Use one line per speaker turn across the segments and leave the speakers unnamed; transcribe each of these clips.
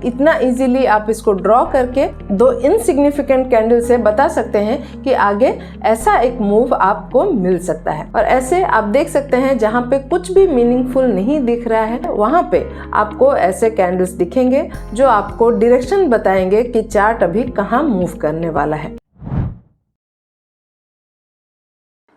इतना इजीली आप इसको ड्रॉ करके दो इनसिग्निफिकेंट कैंडल से बता सकते हैं कि आगे ऐसा एक मूव आपको मिल सकता है। और ऐसे आप देख सकते हैं जहाँ पे कुछ भी मीनिंगफुल नहीं दिख रहा है वहाँ पे आपको ऐसे कैंडल्स दिखेंगे जो आपको डायरेक्शन बताएंगे कि चार्ट अभी कहाँ मूव करने वाला है।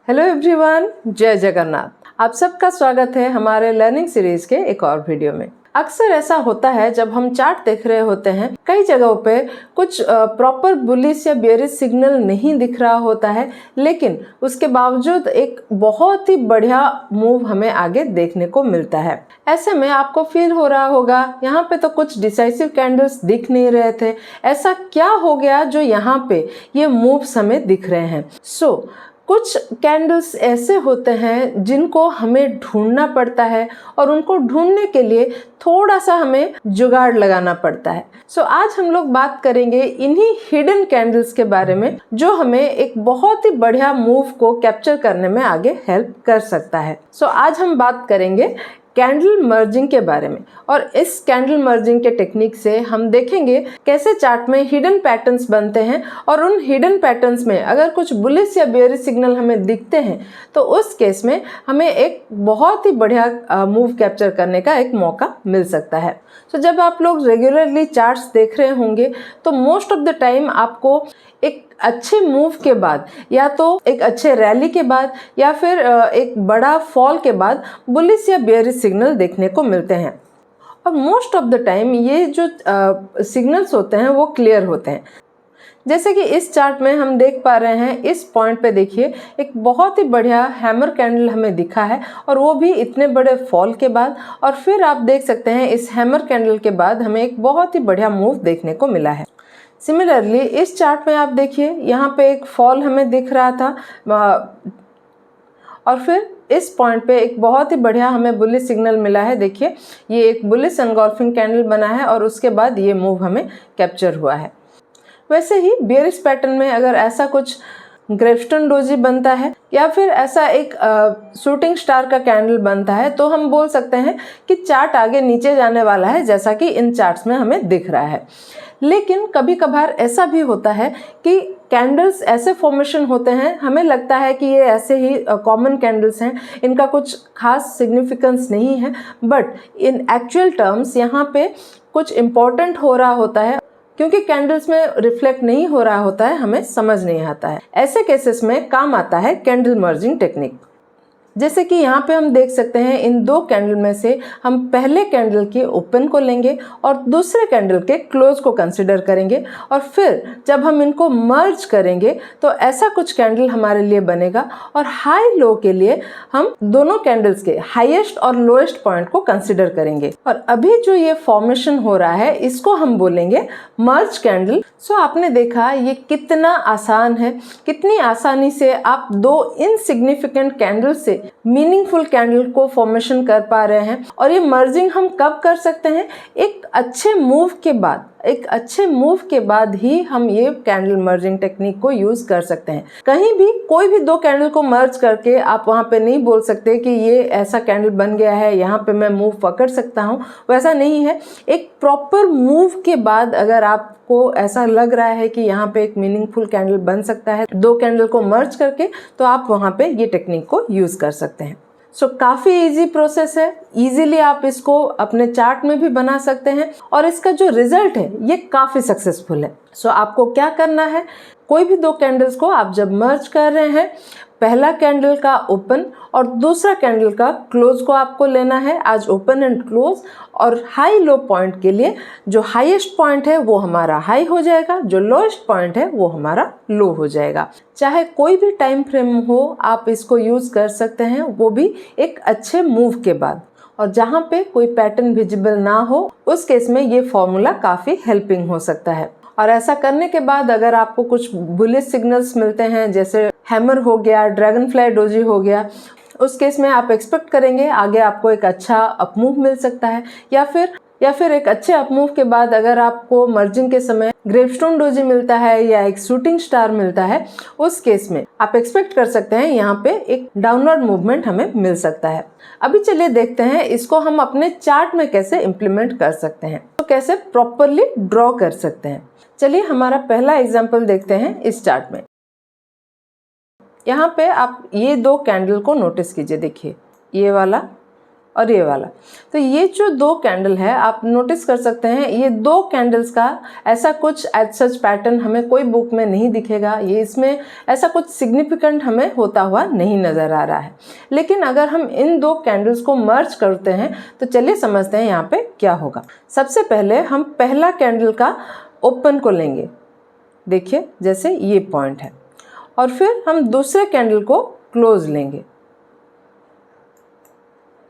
हेलो एवरीवन, जय जगन्नाथ। आप सबका स्वागत है हमारे लर्निंग सीरीज के एक और वीडियो में। अक्सर ऐसा होता है जब हम चार्ट देख रहे होते हैं, कई जगहों पे कुछ प्रॉपर बुलिश या बेयरिश सिग्नल नहीं दिख रहा होता है, लेकिन उसके बावजूद एक बहुत ही बढ़िया मूव हमें आगे देखने को मिलता है। ऐसे में आपको फील हो रहा होगा यहाँ पे तो कुछ डिसाइसिव कैंडल्स दिख नहीं रहे थे, ऐसा क्या हो गया जो यहाँ पे ये मूव्स हमें दिख रहे हैं। कुछ कैंडल्स ऐसे होते हैं जिनको हमें ढूंढना पड़ता है और उनको ढूंढने के लिए थोड़ा सा हमें जुगाड़ लगाना पड़ता है। आज हम लोग बात करेंगे इन्हीं हिडन कैंडल्स के बारे में जो हमें एक बहुत ही बढ़िया मूव को कैप्चर करने में आगे हेल्प कर सकता है। आज हम बात करेंगे कैंडल मर्जिंग के बारे में, और इस कैंडल मर्जिंग के टेक्निक से हम देखेंगे कैसे चार्ट में हिडन पैटर्न्स बनते हैं, और उन हिडन पैटर्न्स में अगर कुछ बुलिश या बेयरिश सिग्नल हमें दिखते हैं तो उस केस में हमें एक बहुत ही बढ़िया मूव कैप्चर करने का एक मौका मिल सकता है। जब आप लोग रेगुलरली चार्ट्स देख रहे होंगे तो मोस्ट ऑफ द टाइम आपको एक अच्छे मूव के बाद, या तो एक अच्छे रैली के बाद, या फिर एक बड़ा फॉल के बाद बुलिश या बेयरिश सिग्नल देखने को मिलते हैं। और मोस्ट ऑफ द टाइम ये जो सिग्नल्स होते हैं वो क्लियर होते हैं। जैसे कि इस चार्ट में हम देख पा रहे हैं, इस पॉइंट पे देखिए एक बहुत ही बढ़िया हैमर कैंडल हमें दिखा है, और वो भी इतने बड़े फॉल के बाद। और फिर आप देख सकते हैं इस हैमर कैंडल के बाद हमें एक बहुत ही बढ़िया मूव देखने को मिला है। सिमिलरली इस चार्ट में आप देखिए यहाँ पे एक फॉल हमें दिख रहा था, और फिर इस पॉइंट पे एक बहुत ही बढ़िया हमें बुलिश सिग्नल मिला है। देखिए ये एक बुलिश एनगल्फिंग कैंडल बना है और उसके बाद ये मूव हमें कैप्चर हुआ है। वैसे ही बेयरिश पैटर्न में अगर ऐसा कुछ ग्रेवस्टोन डोजी बनता है या फिर ऐसा एक शूटिंग स्टार का कैंडल बनता है तो हम बोल सकते हैं कि चार्ट आगे नीचे जाने वाला है, जैसा कि इन चार्ट्स में हमें दिख रहा है। लेकिन कभी कभार ऐसा भी होता है कि कैंडल्स ऐसे फॉर्मेशन होते हैं, हमें लगता है कि ये ऐसे ही कॉमन कैंडल्स हैं, इनका कुछ खास सिग्निफिकेंस नहीं है, बट इन एक्चुअल टर्म्स यहाँ पे कुछ इम्पोर्टेंट हो रहा होता है। क्योंकि कैंडल्स में रिफ्लेक्ट नहीं हो रहा होता है, हमें समझ नहीं आता है। ऐसे केसेस में काम आता है कैंडल मर्जिंग टेक्निक। जैसे कि यहाँ पे हम देख सकते हैं इन दो कैंडल में से हम पहले कैंडल के ओपन को लेंगे और दूसरे कैंडल के क्लोज को कंसिडर करेंगे, और फिर जब हम इनको मर्ज करेंगे तो ऐसा कुछ कैंडल हमारे लिए बनेगा। और हाई लो के लिए हम दोनों कैंडल्स के हाईएस्ट और लोएस्ट पॉइंट को कंसिडर करेंगे, और अभी जो ये फॉर्मेशन हो रहा है इसको हम बोलेंगे मर्ज कैंडल। आपने देखा ये कितना आसान है, कितनी आसानी से आप दो इनसिग्निफिकेंट कैंडल से मीनिंगफुल कैंडल को फॉर्मेशन कर पा रहे हैं। और ये मर्जिंग हम कब कर सकते हैं? एक अच्छे मूव के बाद, एक अच्छे मूव के बाद ही हम ये कैंडल मर्जिंग टेक्निक को यूज कर सकते हैं। कहीं भी कोई भी दो कैंडल को मर्ज करके आप वहां पे नहीं बोल सकते कि ये ऐसा कैंडल बन गया है, यहाँ पे मैं मूव पकड़ सकता हूँ, वैसा नहीं है। एक प्रॉपर मूव के बाद अगर आपको ऐसा लग रहा है कि यहाँ पे एक मीनिंगफुल कैंडल बन सकता है दो कैंडल को मर्ज करके, तो आप वहां पे ये टेक्निक को यूज कर सकते हैं। काफ़ी इजी प्रोसेस है, इजीली आप इसको अपने चार्ट में भी बना सकते हैं, और इसका जो रिजल्ट है ये काफ़ी सक्सेसफुल है। आपको क्या करना है, कोई भी दो कैंडल्स को आप जब मर्ज कर रहे हैं, पहला कैंडल का ओपन और दूसरा कैंडल का क्लोज को आपको लेना है आज ओपन एंड क्लोज, और हाई लो पॉइंट के लिए जो हाईएस्ट पॉइंट है वो हमारा हाई हो जाएगा, जो लोएस्ट पॉइंट है वो हमारा लो हो जाएगा। चाहे कोई भी टाइम फ्रेम हो आप इसको यूज कर सकते हैं, वो भी एक अच्छे मूव के बाद। और जहाँ पे कोई पैटर्न विजिबल ना हो उस केस में ये फॉर्मूला काफ़ी हेल्पिंग हो सकता है। और ऐसा करने के बाद अगर आपको कुछ बुलिश सिग्नल्स मिलते हैं, जैसे हैमर हो गया, ड्रैगन फ्लाई डोजी हो गया, उस केस में आप एक्सपेक्ट करेंगे आगे आपको एक अच्छा अपमूव मिल सकता है, या फिर या फिर एक अच्छे अप मूव के बाद अगर आपको मर्जिंग के समय ग्रेवस्टोन डोजी मिलता है या एक शूटिंग स्टार मिलता है, उस केस में आप एक्सपेक्ट कर सकते हैं यहाँ पे एक डाउनवर्ड मूवमेंट हमें मिल सकता है। अभी चलिए देखते हैं इसको हम अपने चार्ट में कैसे इम्प्लीमेंट कर सकते हैं, तो कैसे प्रॉपरली ड्रॉ कर सकते हैं। चलिए हमारा पहला एग्जाम्पल देखते हैं इस चार्ट में। यहाँ पे आप ये दो कैंडल को नोटिस कीजिए, देखिए ये वाला और ये वाला। तो ये जो दो कैंडल है आप नोटिस कर सकते हैं, ये दो कैंडल्स का ऐसा कुछ एज सच पैटर्न हमें कोई बुक में नहीं दिखेगा, ये इसमें ऐसा कुछ सिग्निफिकेंट हमें होता हुआ नहीं नज़र आ रहा है। लेकिन अगर हम इन दो कैंडल्स को मर्ज करते हैं तो चलिए समझते हैं यहाँ पे क्या होगा। सबसे पहले हम पहला कैंडल का ओपन को लेंगे, देखिए जैसे ये पॉइंट है, और फिर हम दूसरे कैंडल को क्लोज लेंगे,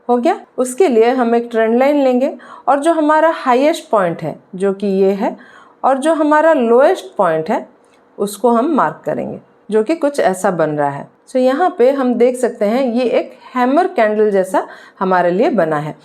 हो गया। उसके लिए हम एक ट्रेंड लाइन लेंगे और जो हमारा हाईएस्ट पॉइंट है जो कि ये है, और जो हमारा लोएस्ट पॉइंट है उसको हम मार्क करेंगे, जो कि कुछ ऐसा बन रहा है। सो यहाँ पे हम देख सकते हैं ये एक हैमर कैंडल जैसा हमारे लिए बना है।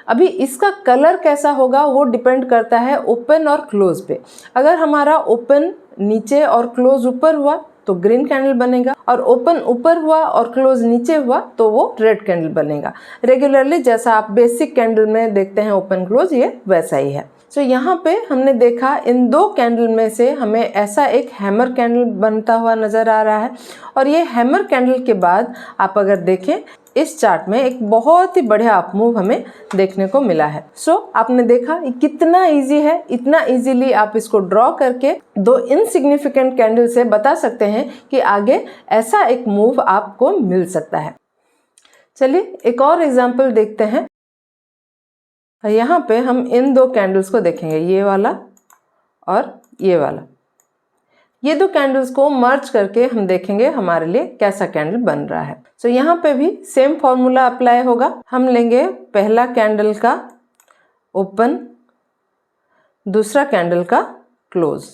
अभी इसका कलर कैसा होगा वो डिपेंड करता है ओपन और क्लोज पे। अगर हमारा ओपन नीचे और क्लोज ऊपर हुआ तो ग्रीन कैंडल बनेगा, और ओपन ऊपर हुआ और क्लोज नीचे हुआ तो वो रेड कैंडल बनेगा। रेगुलरली जैसा आप बेसिक कैंडल में देखते हैं ओपन क्लोज, ये वैसा ही है। सो यहाँ पे हमने देखा इन दो कैंडल में से हमें ऐसा एक हैमर कैंडल बनता हुआ नज़र आ रहा है, और ये हैमर कैंडल के बाद आप अगर देखें इस चार्ट में एक बहुत ही बढ़िया अप मूव हमें देखने को मिला है। सो आपने देखा कितना इजी है, इतना इजीली आप इसको ड्रॉ करके दो इनसिग्निफिकेंट कैंडल से बता सकते हैं कि आगे ऐसा एक मूव आपको मिल सकता है। चलिए एक और एग्जांपल देखते हैं। यहाँ पे हम इन दो कैंडल्स को देखेंगे, ये वाला और ये वाला। ये दो कैंडल्स को मर्ज करके हम देखेंगे हमारे लिए कैसा कैंडल बन रहा है। सो यहाँ पे भी सेम फॉर्मूला अप्लाई होगा। हम लेंगे पहला कैंडल का ओपन, दूसरा कैंडल का क्लोज,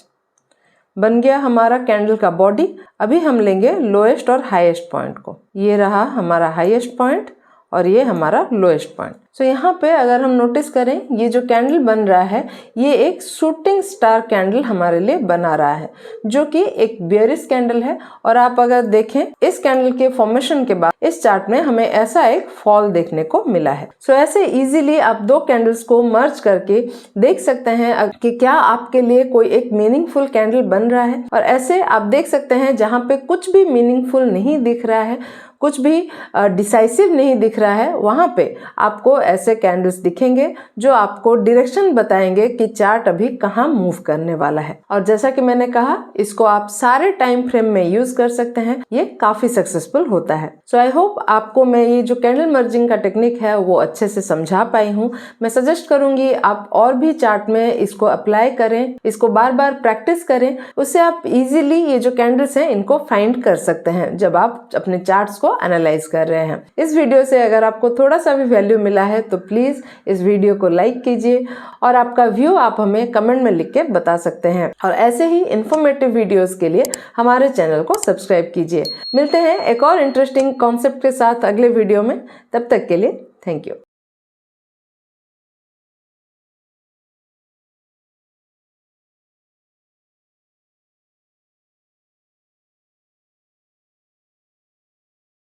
बन गया हमारा कैंडल का बॉडी। अभी हम लेंगे लोएस्ट और हाईएस्ट पॉइंट को, ये रहा हमारा हाईएस्ट पॉइंट और ये हमारा लोएस्ट पॉइंट। सो यहाँ पे अगर हम नोटिस करें ये जो कैंडल बन रहा है ये एक शूटिंग स्टार कैंडल हमारे लिए बना रहा है, जो कि एक बेयरिश कैंडल है। और आप अगर देखें इस कैंडल के फॉर्मेशन के बाद इस चार्ट में हमें ऐसा एक फॉल देखने को मिला है। सो ऐसे इजीली आप दो कैंडल्स को मर्ज करके देख सकते हैं कि क्या आपके लिए कोई एक मीनिंगफुल कैंडल बन रहा है। और ऐसे आप देख सकते हैं जहाँ पे कुछ भी मीनिंगफुल नहीं दिख रहा है, कुछ भी डिसाइसिव नहीं दिख रहा है, वहाँ पे आपको ऐसे कैंडल्स दिखेंगे जो आपको डायरेक्शन बताएंगे कि चार्ट अभी कहाँ मूव करने वाला है। और जैसा कि मैंने कहा इसको आप सारे टाइम फ्रेम में यूज कर सकते हैं, ये काफी सक्सेसफुल होता है। सो आई होप आपको मैं ये जो कैंडल मर्जिंग का टेक्निक है वो अच्छे से समझा पाई हूँ। मैं सजेस्ट करूंगी आप और भी चार्ट में इसको अप्लाई करें, इसको बार बार प्रैक्टिस करें, उससे आप इजीली ये जो कैंडल्स हैं इनको फाइंड कर सकते हैं जब आप अपने चार्ट्स को एनालाइज कर रहे हैं। इस वीडियो से अगर आपको थोड़ा सा भी वैल्यू मिला है तो प्लीज इस वीडियो को लाइक कीजिए, और आपका व्यू आप हमें कमेंट में लिख के बता सकते हैं। और ऐसे ही इंफॉर्मेटिव वीडियोस के लिए हमारे चैनल को सब्सक्राइब कीजिए। मिलते हैं एक और इंटरेस्टिंग कॉन्सेप्ट के साथ अगले वीडियो में, तब तक के लिए थैंक यू।